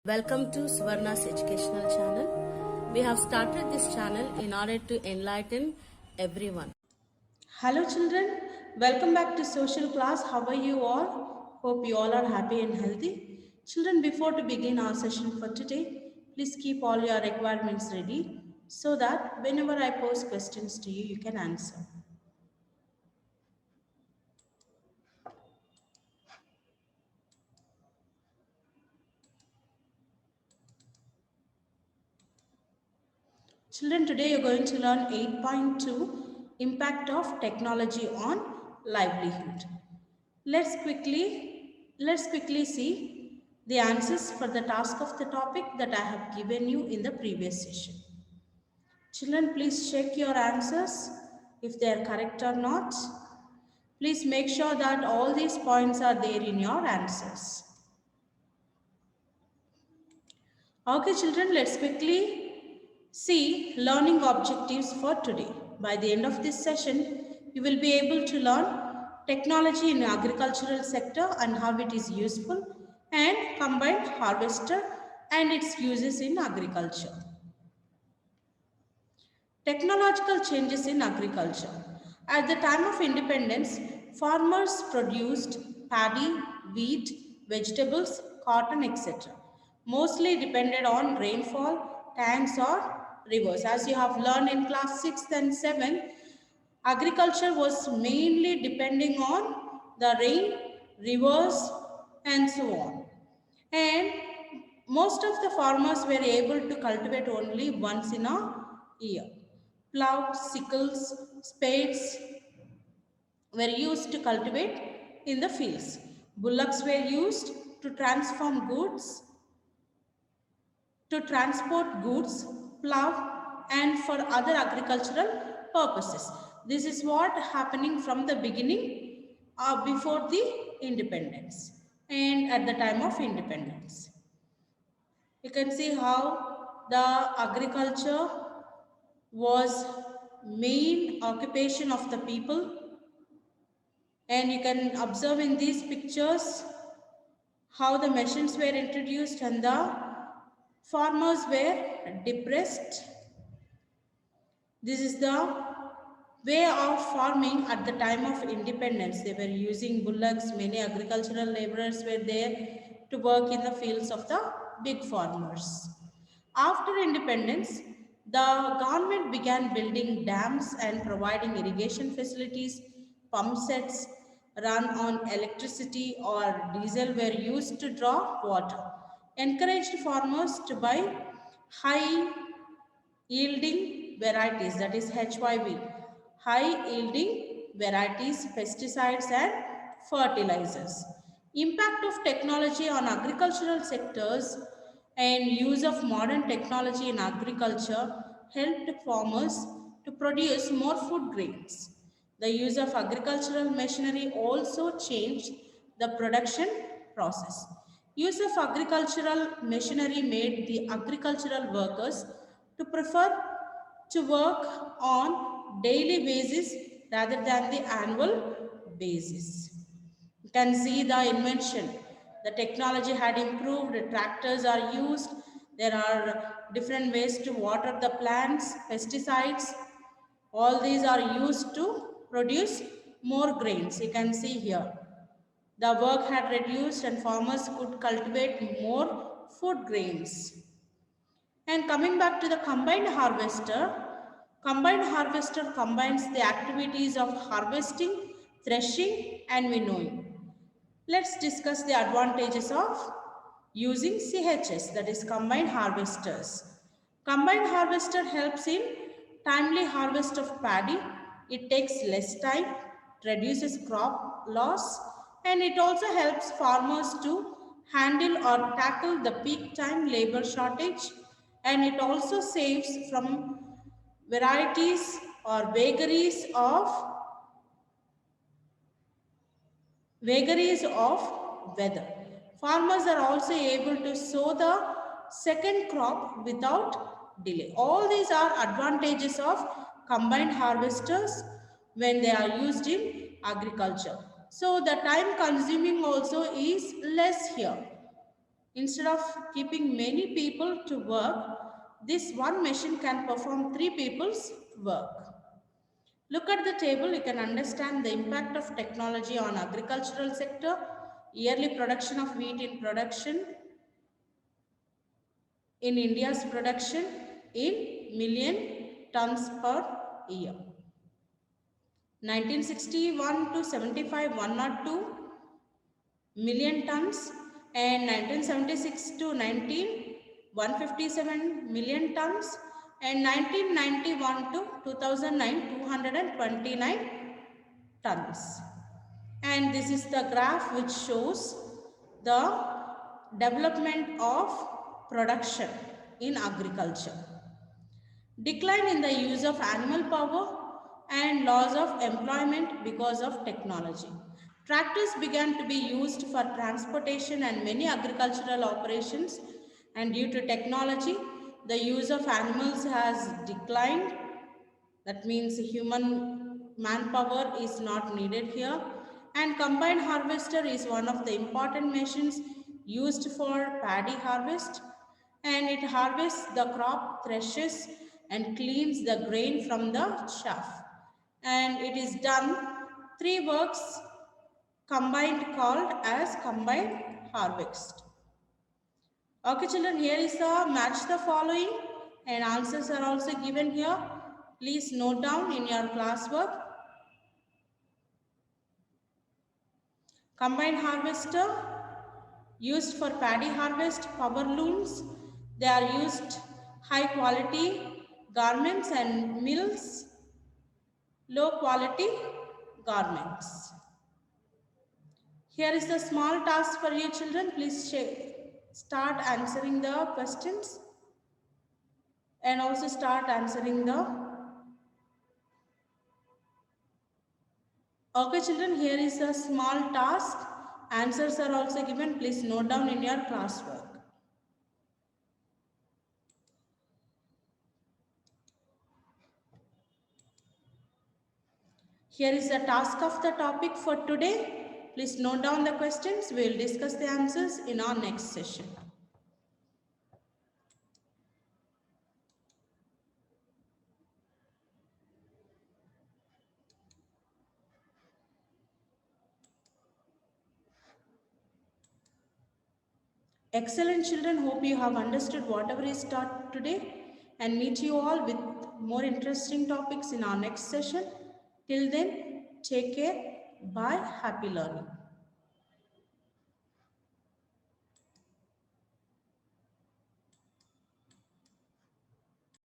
Welcome to Swarna's educational channel. We have started this channel in order to enlighten everyone. Hello children, welcome back to social class. How are you all? Hope you all are happy and healthy. Children, before to begin our session for today, please keep all your requirements ready so that whenever I pose questions to you, you can answer. Children, today you're going to learn 8.2 Impact of Technology on Livelihood. Let's quickly see the answers for the task of the topic that I have given you in the previous session. Children, please check your answers if they are correct or not. Please make sure that all these points are there in your answers. Okay, children, let's quickly see learning objectives for today. By the end of this session, you will be able to learn technology in agricultural sector and how it is useful, and combined harvester and its uses in agriculture. Technological changes in agriculture. At the time of independence, farmers produced paddy, wheat, vegetables, cotton, etc. Mostly depended on rainfall, tanks or rivers. As you have learned in class 6 and 7, agriculture was mainly depending on the rain, rivers and so on. And most of the farmers were able to cultivate only once in a year. Plow, sickles, spades were used to cultivate in the fields. Bullocks were used to transform goods, to transport goods, plow, and for other agricultural purposes. This is what happening from the beginning before the independence and at the time of independence. You can see how the agriculture was main occupation of the people, and you can observe in these pictures how the machines were introduced and the farmers were depressed. This is the way of farming at the time of independence. They were using bullocks. Many agricultural laborers were there to work in the fields of the big farmers. After independence, the government began building dams and providing irrigation facilities. Pump sets run on electricity or diesel were used to draw water, encouraged farmers to buy high yielding varieties, that is HYV, high yielding varieties, pesticides and fertilizers. Impact of technology on agricultural sectors and use of modern technology in agriculture helped farmers to produce more food grains. The use of agricultural machinery also changed the production process. Use of agricultural machinery made the agricultural workers to prefer to work on daily basis rather than the annual basis. You can see the invention. The technology had improved, tractors are used, there are different ways to water the plants, pesticides, all these are used to produce more grains. You can see here. The work had reduced and farmers could cultivate more food grains. And coming back to the combined harvester combines the activities of harvesting, threshing and winnowing. Let's discuss the advantages of using CHS, that is combined harvesters. Combined harvester helps in timely harvest of paddy. It takes less time, reduces crop loss, and it also helps farmers to handle or tackle the peak time labor shortage, and it also saves from varieties or vagaries of weather. Farmers are also able to sow the second crop without delay. All these are advantages of combined harvesters when they are used in agriculture. So the time consuming also is less here. Instead of keeping many people to work, this one machine can perform three people's work. Look at the table, you can understand the impact of technology on agricultural sector. Yearly production of wheat in India's production in million tons per year. 1961 to 75, 102 million tons, and 1976 to 19, 157 million tons, and 1991 to 2009, 229 tons. And this is the graph which shows the development of production in agriculture. Decline in the use of animal power and loss of employment because of technology. Tractors began to be used for transportation and many agricultural operations, and due to technology, the use of animals has declined. That means human manpower is not needed here. And combined harvester is one of the important machines used for paddy harvest, and it harvests the crop, threshes and cleans the grain from the chaff. And it is done three works combined called as combined harvest. Okay children, here is the match the following and answers are also given here. Please note down in your classwork. Combined harvester used for paddy harvest, power looms. They are used high quality garments and mills, low quality garments. Here is the small task for you children. Please start answering the questions and also start answering the. Okay children, here is a small task. Answers are also given. Please note down in your classwork. Here is the task of the topic for today. Please note down the questions. We will discuss the answers in our next session. Excellent children, hope you have understood whatever is taught today, and meet you all with more interesting topics in our next session. Till then, take care. Bye. Happy learning.